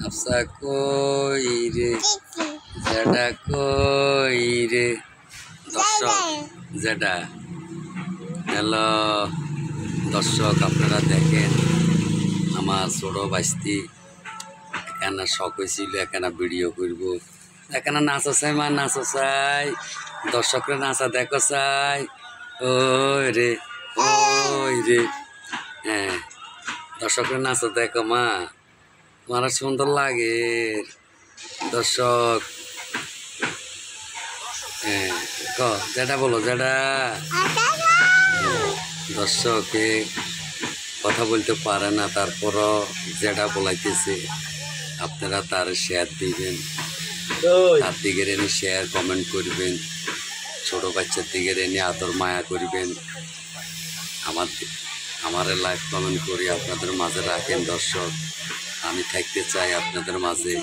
আফসা কই রে, যেটা কই রে। দর্শক যেটা হ্যালো দর্শক, আপনারা দেখেন আমার ছোট বাইস্তি এখানে শখ হয়েছিল, এখানে ভিডিও করব, এখানে নাচা চাই, মা নাচা চাই, দর্শকরা নাচা দেখো চাই। ওই রে ওই রে, হ্যাঁ দর্শকরা নাচা দেখো মা, তোমার সুন্দর লাগে দর্শক। হ্যাঁ যেটা বলো যেটা। দর্শকে কথা বলতে পারে না, তারপরও যেটা বলাইতেছে আপনারা তার শেয়ার দিবেন, তার দিকে এনে শেয়ার কমেন্ট করবেন, ছোট বাচ্চার দিকে এনে আদর মায়া করবেন। আমার লাইভ কমেন্ট করি আপনাদের মাঝে রাখেন দর্শক, আমি থাকতে চাই আপনাদের মাঝে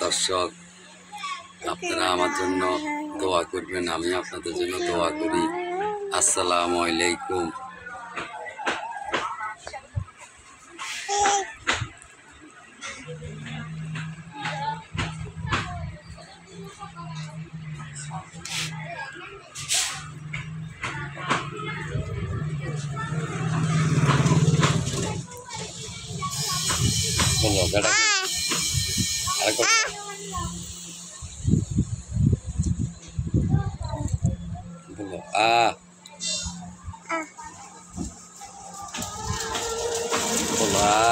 দর্শক। আপনারা আমার জন্য দোয়া করবেন, আমি আপনাদের জন্য দোয়া করি। আসসালামু আলাইকুম। বলো বেটা বলো বলো